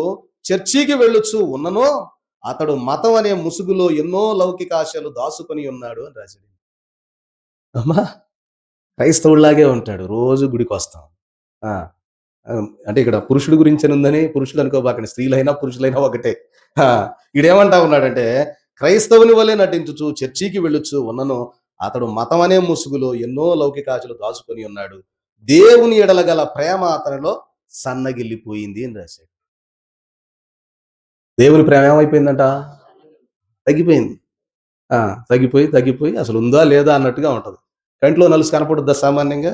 చర్చికి వెళ్ళుచు ఉన్ననో అతడు మతం అనే ముసుగులో ఎన్నో లౌకిక ఆశలు దాసుకొని ఉన్నాడు అని రాశాడు. అమ్మా, క్రైస్తవుడిలాగే ఉంటాడు, రోజు గుడికి వస్తాం. ఆ, అంటే ఇక్కడ పురుషుడు గురించి ఉందని పురుషులు అనుకోబాకండి, స్త్రీలైనా పురుషులైనా ఒకటే. ఆ, ఈడేమంటా ఉన్నాడంటే, క్రైస్తవుని వలె నటించుచు చర్చికి వెళ్ళుచు ఉన్నను అతడు మతం అనే ముసుగులో ఎన్నో లౌకిక ఆశలు దాచుకొని ఉన్నాడు, దేవుని ఎడల గల ప్రేమ అతనిలో సన్నగిల్లిపోయింది అని రాశాడు. దేవుని ప్రేమ ఏమైపోయిందంట? తగ్గిపోయింది. ఆ, తగ్గిపోయి తగ్గిపోయి అసలు ఉందా లేదా అన్నట్టుగా ఉంటది. కంట్లో నలుసు కనపడుద్దా సామాన్యంగా?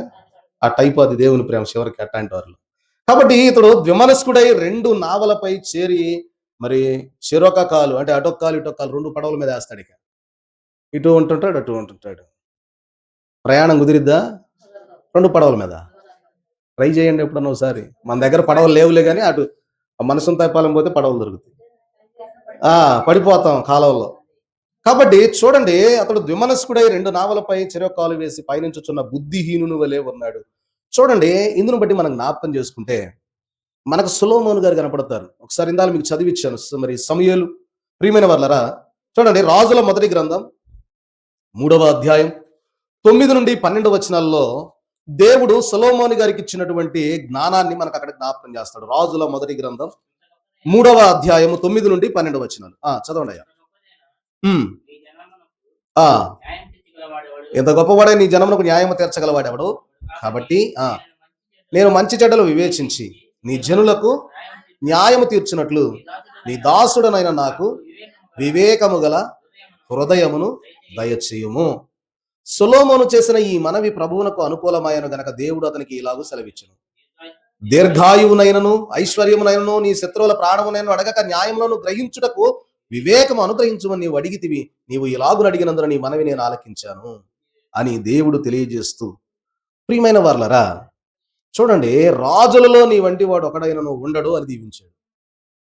ఆ టైప్ అది దేవుని ప్రేమ చివరికి అట్లాంటి వారిలో. కాబట్టి ఇతడు ద్విమనస్కుడై 2 నావలపై చేరి మరి చెరొక కాలు, అంటే అటొక కాలు ఇటొక కాలు 2 పడవల మీద వేస్తాడు. ఇక ఇటు ఉంటుంటాడు, అటు ఉంటుంటాడు. ప్రయాణం కుదిరిద్దా? 2 పడవల మీద. ట్రై చేయండి ఎప్పుడన్నా ఒకసారి. మన దగ్గర పడవలు లేవులే కానీ అటు మనసును తప్పాలం పోతే పడవలు దొరుకుతాయి. పడిపోతాం కాలువలో. కాబట్టి చూడండి, అతడు ద్విమనస్కుడై 2 నావలపై చెరొక కాలు వేసి పయనించుచున్న బుద్ధిహీనుని వలె ఉన్నాడు. చూడండి, ఇందును బట్టి మనం జ్ఞాపకం చేసుకుంటే మనకు సొలొమోను గారు కనపడతారు. ఒకసారి ఇందాక మీకు చదివిచ్చాను, మరి సమూయేలు. ప్రియమైన వాళ్ళరా, చూడండి, రాజుల మొదటి గ్రంథం 3వ అధ్యాయం 9 నుండి 12 వచనాల్లో దేవుడు సొలొమోను గారికి ఇచ్చినటువంటి జ్ఞానాన్ని మనకు అక్కడ జ్ఞాపకం చేస్తాడు. రాజుల మొదటి గ్రంథం 3వ అధ్యాయం 9 నుండి 12 వచనాలు. చదవండి అయ్యా. ఎంత గొప్పవాడే నీ జనమునకు న్యాయము తీర్చగలవాడెవడు? కాబట్టి నేను మంచి చెడ్డలు వివేచించి నీ జనులకు న్యాయము తీర్చినట్లు నీ దాసుడనైన నాకు వివేకము గల హృదయమును దయచేయుము. సొలొమోను చేసిన ఈ మనవి ప్రభువునకు అనుకూలమైన గనక దేవుడు అతనికి ఇలాగూ సెలవిచ్చును. దీర్ఘాయువునైనను ఐశ్వర్యమునైనను నీ శత్రువుల ప్రాణమునైనను అడగక న్యాయములను గ్రహించుటకు వివేకము అనుగ్రహించమని నీవు అడిగితివి. నీవు ఇలాగును అడిగినందున నీ మనవి నేను ఆలకించాను అని దేవుడు తెలియజేస్తూ, ప్రియమైన వారలారా, చూడండి, రాజులలో నీ వంటి వాడు ఒకడైనను ఉండడు అని దీవించాడు.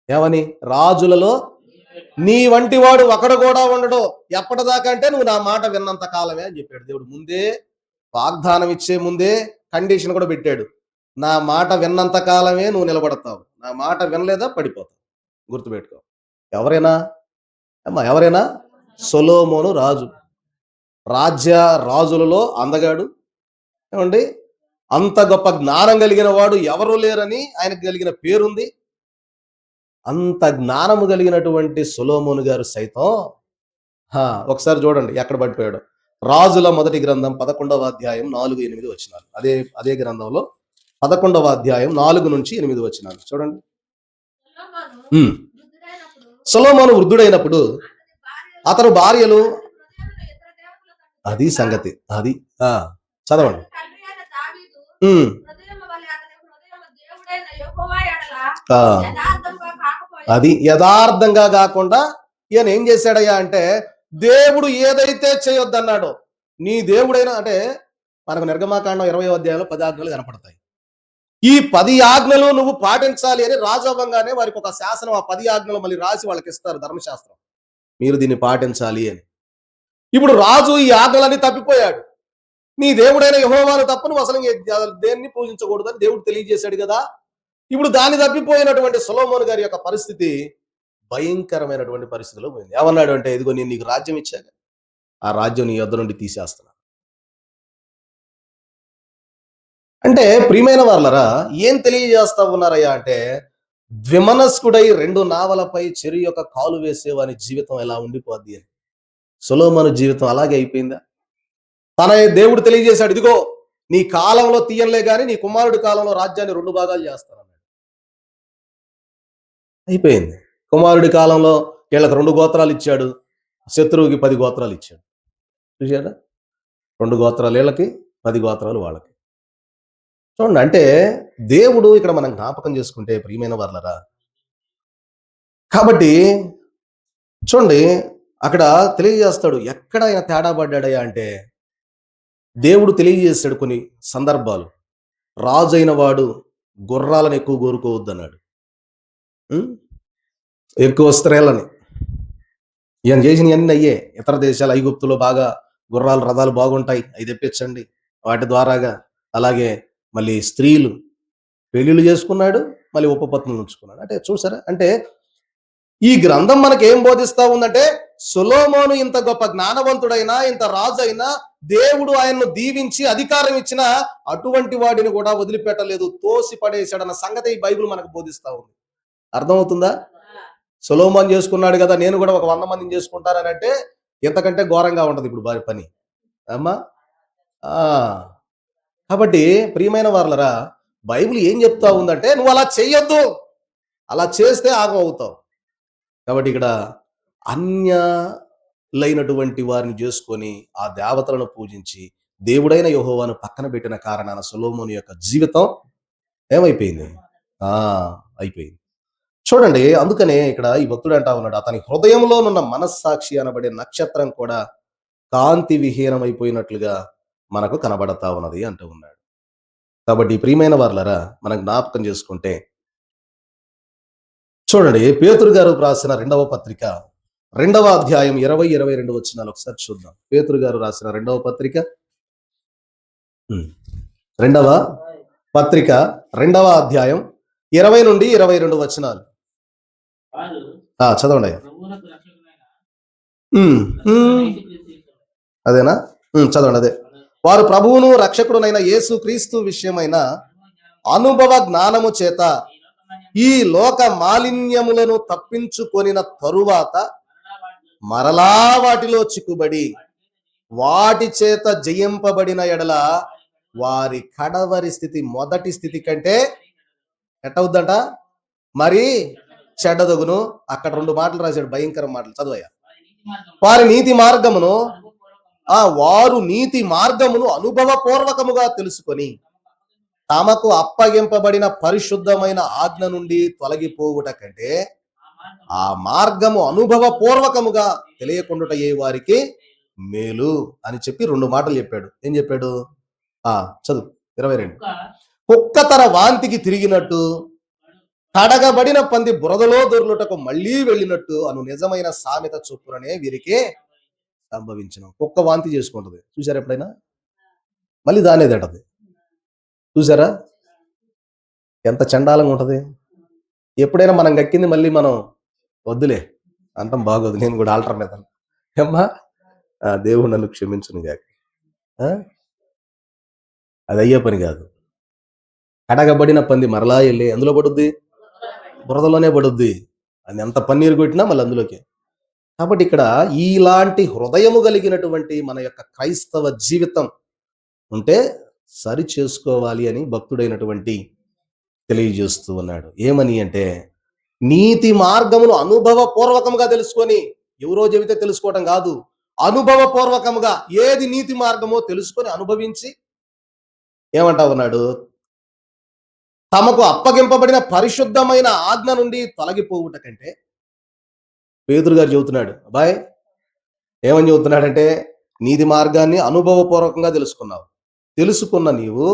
ఏమని? రాజులలో నీ వంటి వాడు ఒకడు కూడా ఉండడు. ఎప్పటిదాకా అంటే నువ్వు నా మాట విన్నంత కాలమే అని చెప్పాడు దేవుడు. ముందే వాగ్దానం ఇచ్చే ముందే కండిషన్ కూడా పెట్టాడు. నా మాట విన్నంత కాలమే నువ్వు నిలబడతావు, నా మాట వినలేదా పడిపోతావు. గుర్తుపెట్టుకో. ఎవరైనా సొలొమోను రాజు, రాజులలో అందగాడు. ఏమండి, అంత గొప్ప జ్ఞానం కలిగిన వాడు ఎవరు లేరని ఆయనకు కలిగిన పేరుంది. అంత జ్ఞానము కలిగినటువంటి సొలొమోను గారు సైతం ఒకసారి చూడండి ఎక్కడ పడిపోయాడు. రాజుల మొదటి గ్రంథం 11వ అధ్యాయం 4-8 వచనాలు. అదే గ్రంథంలో 11వ అధ్యాయం 4 నుంచి 8 వచనాలు చూడండి. సొలొమోను వృద్ధుడైనప్పుడు అతను భార్యలు, అది సంగతి, అది చదవండి. అది యథార్థంగా కాకుండా ఈయన ఏం చేశాడయ్యా అంటే, దేవుడు ఏదైతే చేయొద్దన్నాడో, నీ దేవుడైనా, అంటే మనకు నిర్గమాకాండం 20వ అధ్యాయంలో 10 ఆజ్ఞలు కనపడతాయి. ఈ 10 ఆజ్ఞలు నువ్వు పాటించాలి అని రాజు అవ్వంగానే వారికి ఒక శాసనం, ఆ 10 ఆజ్ఞలు మళ్ళీ రాసి వాళ్ళకి ఇస్తారు, ధర్మశాస్త్రం, మీరు దీన్ని పాటించాలి అని. ఇప్పుడు రాజు ఈ ఆజ్ఞలన్నీ తప్పిపోయాడు. నీ దేవుడైన యెహోవాను తప్ప నువ్వు అసలు దేన్ని పూజించకూడదు అని దేవుడు తెలియజేశాడు కదా. ఇప్పుడు దాన్ని తప్పిపోయినటువంటి సొలొమోను గారి యొక్క పరిస్థితి భయంకరమైనటువంటి పరిస్థితిలో పోయింది. ఏమన్నాడు అంటే, ఇదిగో నేను నీకు రాజ్యం ఇచ్చాక ఆ రాజ్యం నీ యొద్ద నుండి తీసేస్తున్నా. అంటే ప్రియమైన వాళ్ళరా, ఏం తెలియజేస్తా ఉన్నారయ్యా అంటే, ద్విమనస్కుడై 2 నావలపై చెరి యొక్క కాలు వేసేవాని జీవితం ఎలా ఉండిపోద్ది అని. సొలొమోను జీవితం అలాగే అయిపోయిందా? తన దేవుడు తెలియజేశాడు, ఇదిగో నీ కాలంలో తీయలే గాని నీ కుమారుడి కాలంలో రాజ్యాన్ని 2 భాగాలు చేస్తానన్నాడు. అయిపోయింది. కుమారుడి కాలంలో వీళ్ళకి 2 గోత్రాలు ఇచ్చాడు, శత్రువుకి 10 గోత్రాలు ఇచ్చాడు. చూసారా? 2 గోత్రాలు వీళ్ళకి, 10 గోత్రాలు వాళ్ళకి. చూడండి, అంటే దేవుడు ఇక్కడ మనం జ్ఞాపకం చేసుకుంటే ప్రియమైన వాళ్ళరా, కాబట్టి చూడండి అక్కడ తెలియజేస్తాడు. ఎక్కడ ఆయన తేడా పడ్డాడయ్యా అంటే, దేవుడు తెలియజేస్తాడు కొన్ని సందర్భాలు. రాజు అయిన వాడు గుర్రాలను ఎక్కువ కోరుకోవద్దు అన్నాడు. ఎక్కువ స్త్రీలని. ఈయన చేసినవన్నీ అయ్యే. ఇతర దేశాలు, ఐగుప్తులో బాగా గుర్రాలు రథాలు బాగుంటాయి, అవి తెప్పించండి వాటి ద్వారాగా. అలాగే మళ్ళీ స్త్రీలు పెళ్లిళ్ళు చేసుకున్నాడు, మళ్ళీ ఉపపత్నులు ఉంచుకున్నాడు. అంటే చూసారా, అంటే ఈ గ్రంథం మనకి ఏం బోధిస్తా ఉందంటే, సొలొమోను ఇంత గొప్ప జ్ఞానవంతుడైనా, ఇంత రాజు అయినా, దేవుడు ఆయన్ను దీవించి అధికారం ఇచ్చిన అటువంటి వాడిని కూడా వదిలిపెట్టలేదు, తోసి పడేశాడన్న సంగతి ఈ బైబిల్ మనకు బోధిస్తా ఉంది. అర్థమవుతుందా? సొలొమోను చేసుకున్నాడు కదా, నేను కూడా ఒక 100 మందిని చేసుకుంటానని అంటే ఇంతకంటే ఘోరంగా ఉంటది ఇప్పుడు వారి పని. అమ్మా ఆ కాబట్టి ప్రియమైన వారలరా, బైబిల్ ఏం చెప్తా ఉందంటే, నువ్వు అలా చెయ్యొద్దు, అలా చేస్తే ఆగం అవుతావు. కాబట్టి ఇక్కడ అన్యులైనటువంటి వారిని చేసుకొని ఆ దేవతలను పూజించి దేవుడైన యెహోవాను పక్కన పెట్టిన కారణాన సొలొమోను యొక్క జీవితం ఏమైపోయింది? ఆ అయిపోయింది. చూడండి, అందుకనే ఇక్కడ ఈ భక్తుడు అంటా ఉన్నాడు, అతని హృదయంలోనున్న మనస్సాక్షి అనబడే నక్షత్రం కూడా కాంతి విహీనమైపోయినట్లుగా మనకు కనబడతా ఉన్నది అంటూ ఉన్నాడు. కాబట్టి ప్రియమైన వారలారా, మనం జ్ఞాపకం చేసుకుంటే చూడండి, పేతురు గారు రాసిన 2వ పత్రిక 2వ అధ్యాయం 20-22 వచనాలు ఒకసారి చూద్దాం. పేతురు గారు రాసిన 2వ పత్రిక 2వ పత్రిక 2వ అధ్యాయం 20-22 వచనాలు చదవండి. అదేనా? చదవండి. అదే, వారు ప్రభువును రక్షకుడునైన యేసు క్రీస్తు విషయమైన అనుభవ జ్ఞానము చేత ఈ లోక మాలిన్యములను తప్పించుకొనిన తరువాత మరలా వాటిలో చిక్కుబడి వాటి చేత జయింపబడిన ఎడల వారి కడవరి స్థితి మొదటి స్థితి కంటే ఎట్టవుద్దంట? మరి చెడ్డదగును. అక్కడ 2 మాటలు రాశాడు, భయంకర మాటలు, చదువయ్యా. వారు నీతి మార్గమును అనుభవపూర్వకముగా తెలుసుకొని తమకు అప్పగింపబడిన పరిశుద్ధమైన ఆజ్ఞ నుండి తొలగిపోవుట కంటే ఆ మార్గము అనుభవపూర్వకముగా తెలియకుండాటయే వారికి మేలు అని చెప్పి 2 మాటలు చెప్పాడు. ఏం చెప్పాడు? చదువు 22. కుక్క తన వాంతికి తిరిగినట్టు, కడగబడిన పంది బురదలో దొర్లుటకు మళ్ళీ వెళ్ళినట్టు అను నిజమైన సామెత చొప్పుననే వీరికి సంభవించిన. కుక్క వాంతి చేసుకుంటది, చూసారా ఎప్పుడైనా? మళ్ళీ దానే తింటది. చూసారా ఎంత చండాలంగా ఉంటది? ఎప్పుడైనా మనం గక్కింది మళ్ళీ మనం వద్దులే అంటాం, బాగోదు, నేను కూడా ఆల్టర్ మీద ఏమ్మా, దేవుడు నన్ను క్షమించును గాక. అది అయ్యే పని కాదు. కడగబడిన పంది మరలా వెళ్ళి అందులో పడుద్ది, బురదలోనే పడుద్ది. అది ఎంత పన్నీరు కొట్టినా మళ్ళీ అందులోకి. కాబట్టి ఇక్కడ ఇలాంటి హృదయము కలిగినటువంటి మన యొక్క క్రైస్తవ జీవితం ఉంటే సరి చేసుకోవాలి అని భక్తుడైనటువంటి తెలియజేస్తూ ఉన్నాడు. ఏమని అంటే, నీతి మార్గమును అనుభవపూర్వకంగా తెలుసుకొని, ఎవరో చెబితే తెలుసుకోవటం కాదు, అనుభవపూర్వకముగా ఏది నీతి మార్గమో తెలుసుకొని అనుభవించి ఏమంటా ఉన్నాడు? తమకు అప్పగింపబడిన పరిశుద్ధమైన ఆజ్ఞ నుండి తొలగిపోవుట కంటే. పేతురు గారు చెబుతున్నాడు, అబ్బాయ్ ఏమని చెబుతున్నాడంటే, నీతి మార్గాన్ని అనుభవపూర్వకంగా తెలుసుకున్న నీవు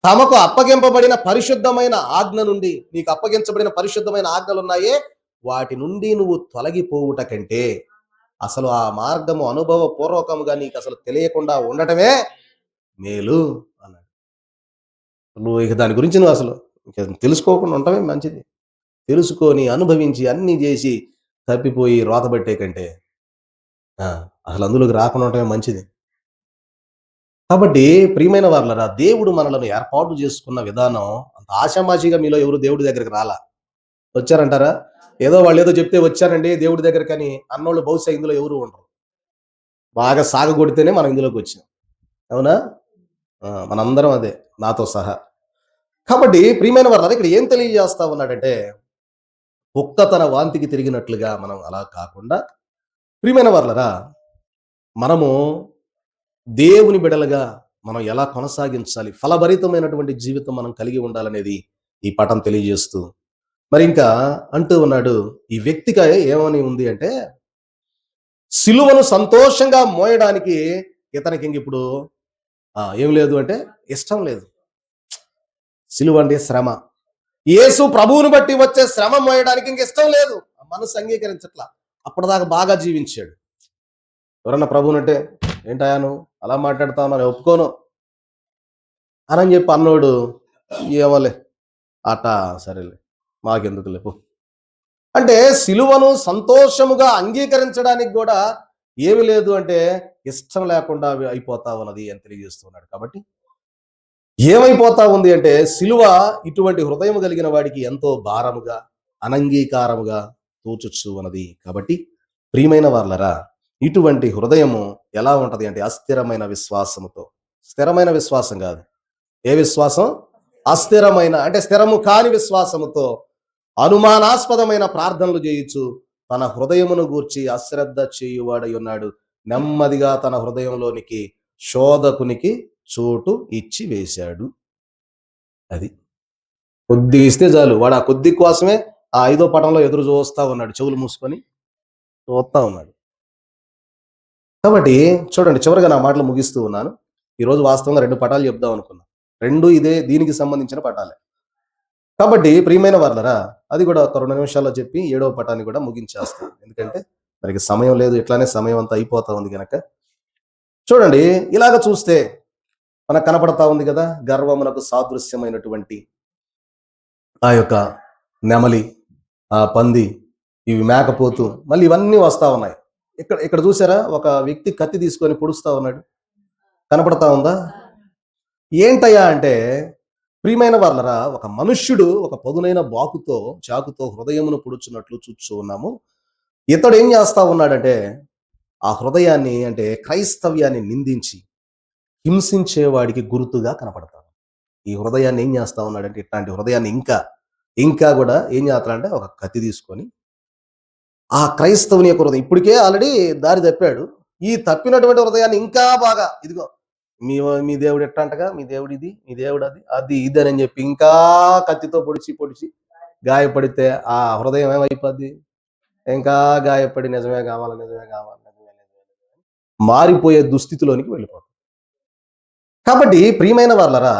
తమకు అప్పగింపబడిన పరిశుద్ధమైన ఆజ్ఞ నుండి, నీకు అప్పగించబడిన పరిశుద్ధమైన ఆజ్ఞలు ఉన్నాయే, వాటి నుండి నువ్వు తొలగిపోవుట కంటే అసలు ఆ మార్గము అనుభవపూర్వకంగా నీకు అసలు తెలియకుండా ఉండటమే మేలు అన్నాడు. నువ్వు ఇక దాని గురించి నువ్వు అసలు తెలుసుకోకుండా ఉండటమే మంచిది. తెలుసుకొని అనుభవించి అన్ని చేసి తప్పిపోయి రోతబట్టే కంటే అసలు అందులోకి రాకుండా ఉండటమే మంచిది. కాబట్టి ప్రియమైన వారలారా, దేవుడు మనలను ఏర్పాటు చేసుకున్న విధానం అంత ఆషామాషిగా మీలో ఎవరు దేవుడి దగ్గరికి రాలా. వచ్చారంటారా? వాళ్ళు ఏదో చెప్తే వచ్చారండి దేవుడి దగ్గరికి అని అన్నోళ్ళు బహుశా ఇందులో ఎవరు ఉండరు. బాగా సాగగొడితేనే మనం ఇందులోకి వచ్చినాం. అవునా? మనందరం అదే, నాతో సహా. కాబట్టి ప్రియమైన వారలారా, ఇక్కడ ఏం తెలియజేస్తా ఉన్నాడంటే, కుక్క తన వాంతికి తిరిగినట్లుగా మనం అలా కాకుండా, ప్రియమైన వారలారా, మనము దేవుని బిడలుగా మనం ఎలా కొనసాగించాలి, ఫలభరితమైనటువంటి జీవితం మనం కలిగి ఉండాలనేది ఈ పాఠం తెలియజేస్తూ, మరి ఇంకా అంటూ ఉన్నాడు, ఈ వ్యక్తికి ఏమని ఉంది అంటే, సిలువను సంతోషంగా మోయడానికి ఇతనికి ఇంక ఇప్పుడు ఏం లేదు అంటే ఇష్టం లేదు. సిలువ అంటే శ్రమ, యేసు ప్రభువుని బట్టి వచ్చే శ్రమ మోయడానికి ఇంక ఇష్టం లేదు, మనసు అంగీకరించట్లా. అప్పటిదాకా బాగా జీవించాడు. ఎవరన్నా ప్రభువునంటే, ఏంటయా నువ్వు అలా మాట్లాడుతావు, నేను ఒప్పుకోను అని చెప్పి అన్నోడు, ఏమోలే అట సరేలే, మాకెందుకులే పో. అంటే సిలువను సంతోషముగా అంగీకరించడానికి కూడా ఏమి లేదు అంటే ఇష్టం లేకుండా అయిపోతా ఉన్నది అని తెలియజేస్తున్నాడు. కాబట్టి ఏమైపోతా ఉంది అంటే సిలువ ఇటువంటి హృదయం కలిగిన వాడికి ఎంతో భారముగా, అనంగీకారముగా తోచుచ్చు ఉన్నది. కాబట్టి ప్రియమైన వాళ్ళరా, ఇటువంటి హృదయము ఎలా ఉంటది అంటే అస్థిరమైన విశ్వాసముతో, స్థిరమైన విశ్వాసం కాదు. ఏ విశ్వాసం? అస్థిరమైన అంటే స్థిరము కాని విశ్వాసముతో అనుమానాస్పదమైన ప్రార్థనలు చేయొచ్చు. తన హృదయమును గూర్చి అశ్రద్ధ చేయువాడై ఉన్నాడు. నెమ్మదిగా తన హృదయంలోనికి శోధకునికి చోటు ఇచ్చి వేశాడు. అది కొద్దిగా ఇస్తే చాలు, వాడు ఆ కొద్ది కోసమే ఆ 5వ పటంలో ఎదురు చూస్తా ఉన్నాడు, చెవులు మూసుకొని చూస్తా ఉన్నాడు. కాబట్టి చూడండి, చివరిగా నా మాటలు ముగిస్తూ ఉన్నాను. ఈరోజు వాస్తవంగా 2 పటాలు చెప్దాం అనుకున్నా. 2 ఇదే దీనికి సంబంధించిన పటాలే. కాబట్టి ప్రియమైన వాళ్ళరా, అది కూడా ఒక 2 నిమిషాల్లో చెప్పి 7వ పటాన్ని కూడా ముగించేస్తాను. ఎందుకంటే మనకి సమయం లేదు, ఇట్లానే సమయం అంతా అయిపోతా ఉంది గనక. చూడండి, ఇలాగ చూస్తే మనకు కనపడతా ఉంది కదా, గర్వమునకు సాదృశ్యమైనటువంటి ఆ యొక్క నెమలి, ఆ పంది, ఇవి మేకపోతు, మళ్ళీ ఇవన్నీ వస్తా ఉన్నాయి. ఇక్కడ ఇక్కడ చూసారా, ఒక వ్యక్తి కత్తి తీసుకొని పొడుస్తా ఉన్నాడు, కనపడతా ఉందా? ఏంటయ్యా అంటే, ప్రియమైన వాళ్ళరా, ఒక మనుష్యుడు ఒక పదునైన చాకుతో హృదయమును పొడుచున్నట్లు చూస్తూ ఉన్నాము. ఇతడు ఏం చేస్తా ఉన్నాడంటే, ఆ హృదయాన్ని అంటే క్రైస్తవ్యాన్ని నిందించి హింసించేవాడికి గుర్తుగా కనపడతాడు. ఈ హృదయాన్ని ఏం చేస్తా ఉన్నాడంటే, ఇట్లాంటి హృదయాన్ని ఇంకా కూడా ఏం చేస్తాడంటే, ఒక కత్తి తీసుకొని ఆ క్రైస్తవుని యొక్క హృదయం ఇప్పటికే ఆల్రెడీ దారి తప్పాడు. ఈ తప్పినటువంటి హృదయాన్ని ఇంకా బాగా, ఇదిగో మీ మీ దేవుడు ఎట్టంటగా, మీ దేవుడు ఇది, మీ దేవుడు అది ఇది అని చెప్పి ఇంకా కత్తితో పొడిచి గాయపడితే ఆ హృదయం ఏమైపోద్ది? ఇంకా గాయపడి నిజమే కావాలి, మారిపోయే దుస్థితిలోనికి వెళ్ళిపోతుంది. కాబట్టి ప్రియమైన వాళ్ళరా,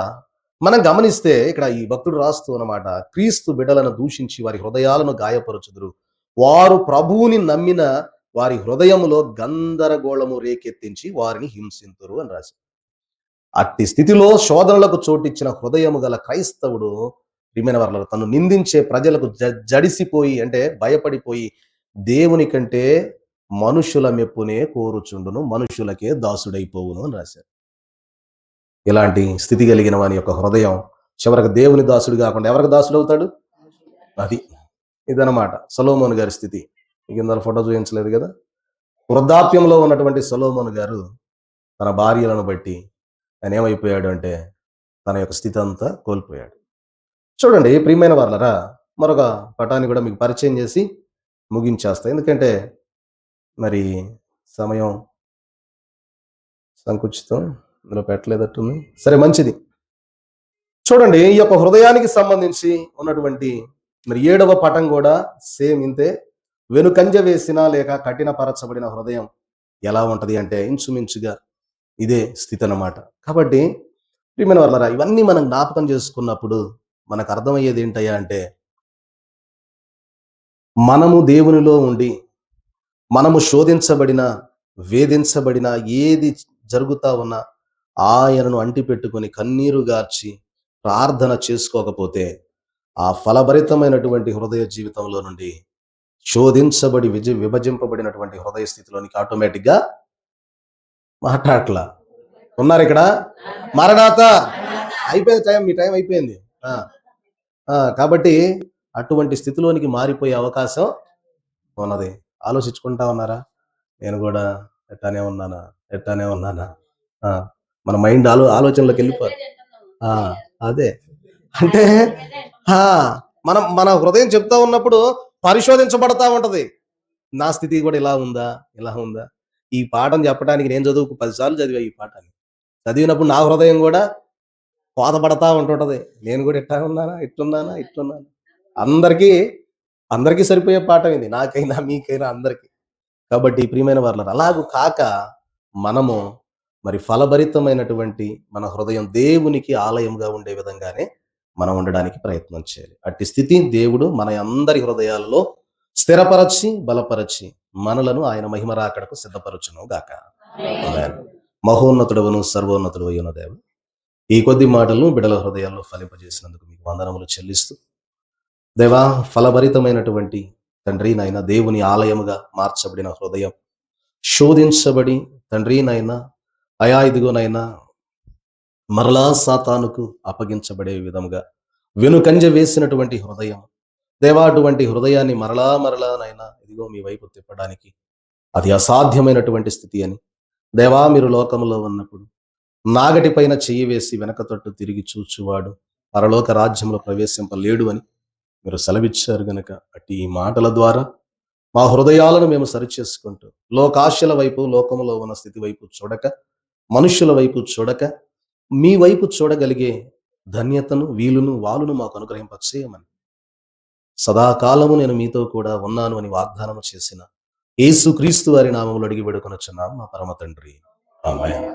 మనం గమనిస్తే ఇక్కడ ఈ భక్తుడు రాస్తూ అన్నమాట, క్రీస్తు బిడ్డలను దూషించి వారి హృదయాలను గాయపరచుదురు, వారు ప్రభువుని నమ్మిన వారి హృదయములో గందరగోళము రేకెత్తించి వారిని హింసింతురు అని రాసి. అట్టి స్థితిలో శోధనలకు చోటిచ్చిన హృదయము గల క్రైస్తవుడు ప్రియమైన వాళ్ళ తను నిందించే ప్రజలకు జడిసిపోయి అంటే భయపడిపోయి దేవుని కంటే మనుషుల మెప్పునే కోరుచుండును, మనుషులకే దాసుడైపోవును అని రాశారు. ఇలాంటి స్థితి కలిగిన వాని యొక్క హృదయం చివరికి దేవుని దాసుడు కాకుండా ఎవరికి దాసుడు అవుతాడు? అది ఇదనమాట సొలొమోను గారి స్థితి. కింద ఫోటో చూపించలేదు కదా, వృద్ధాప్యంలో ఉన్నటువంటి సొలొమోను గారు తన భార్యలను బట్టి ఆయన ఏమైపోయాడు అంటే తన యొక్క స్థితి అంతా కోల్పోయాడు. చూడండి ప్రియమైన వాళ్ళరా, మరొక పటాన్ని కూడా మీకు పరిచయం చేసి ముగించేస్తా, ఎందుకంటే మరి సమయం సంకుచితం, ఇందులో పెట్టలేదట్టుంది. సరే, మంచిది. చూడండి, ఈ యొక్క హృదయానికి సంబంధించి ఉన్నటువంటి మరి 7వ పటం కూడా సేమ్ ఇంతే. వెనుకంజ వేసిన లేక కఠినపరచబడిన హృదయం ఎలా ఉంటది అంటే ఇంచుమించుగా ఇదే స్థితి అన్నమాట. కాబట్టి ప్రియమైన వాళ్ళరా, ఇవన్నీ మనం జ్ఞాపకం చేసుకున్నప్పుడు మనకు అర్థమయ్యేది ఏంటయ్యా అంటే, మనము దేవునిలో ఉండి మనము శోధించబడిన, వేధించబడిన, ఏది జరుగుతా ఉన్నా ఆయనను అంటిపెట్టుకొని కన్నీరు గార్చి ప్రార్థన చేసుకోకపోతే ఆ ఫలభరితమైనటువంటి హృదయ జీవితంలో నుండి శోధించబడి విభజింపబడినటువంటి హృదయ స్థితిలోనికి ఆటోమేటిక్గా మాట్లాడట్లా ఉన్నారు ఇక్కడ. మరణాత అయిపోయింది, మీ టైం అయిపోయింది. కాబట్టి అటువంటి స్థితిలోనికి మారిపోయే అవకాశం ఉన్నది. ఆలోచించుకుంటా ఉన్నారా? నేను కూడా ఎట్టానే ఉన్నానా? మన మైండ్ ఆలోచనలోకి వెళ్ళిపోయి అదే అంటే మన హృదయం చెప్తా ఉన్నప్పుడు పరిశోధించబడతా ఉంటది. నా స్థితి కూడా ఇలా ఉందా? ఈ పాఠం చెప్పడానికి నేను 10 సార్లు చదివా. ఈ పాఠాన్ని చదివినప్పుడు నా హృదయం కూడా కోతపడతా ఉంటుంటది. నేను కూడా ఇట్టున్నానా. అందరికీ సరిపోయే పాఠం ఇది, నాకైనా మీకైనా అందరికీ. కాబట్టి ప్రియమైన వారు అలాగూ కాక మనము మరి ఫలభరితమైనటువంటి మన హృదయం దేవునికి ఆలయంగా ఉండే విధంగానే మనం ఉండడానికి ప్రయత్నం చేయాలి. అట్టి స్థితి దేవుడు మన అందరి హృదయాలలో స్థిరపరచి బలపరచి మనలను ఆయన మహిమ రాకడకు సిద్ధపరచును గాక. మహోన్నతుడవును సర్వోన్నతుడు అయిన దేవుడు ఈ కొద్ది మాటలను బిడల హృదయాల్లో ఫలింపజేసినందుకు మీకు వందనములు చెల్లిస్తూ, దేవా, ఫలభరితమైనటువంటి తండ్రి నాయన దేవుని ఆలయముగా మార్చబడిన హృదయం శోధించబడి, తండ్రి నాయన అయా ఇదిగోనైనా మరలా సాతానుకు అప్పగించబడే విధముగా వెనుకంజ వేసినటువంటి హృదయం, దేవా, అటువంటి హృదయాన్ని మరలా మరలా నైనా ఇదిగో మీ వైపు తిప్పడానికి అది అసాధ్యమైనటువంటి స్థితి అని, దేవా, మీరు లోకంలో ఉన్నప్పుడు నాగటి పైన చెయ్యి వేసి వెనక తట్టు తిరిగి చూచువాడు పరలోక రాజ్యంలో ప్రవేశింపలేడు అని మీరు సెలవిచ్చారు గనక, అట్టి ఈ మాటల ద్వారా మా హృదయాలను మేము సరిచేసుకుంటూ లోకాశల వైపు, లోకములో ఉన్న స్థితి వైపు చూడక, మనుష్యుల వైపు చూడక, మీ వైపు చూడగలిగే ధన్యతను, వీలును, వాలును మాకు అనుగ్రహింపచేయమని, సదాకాలము నేను మీతో కూడా ఉన్నాను అని వాగ్దానం చేసిన యేసు క్రీస్తు వారి నామములు అడిగి వేడుకొనుచున్నాం మా పరమ తండ్రి. ఆమేన్.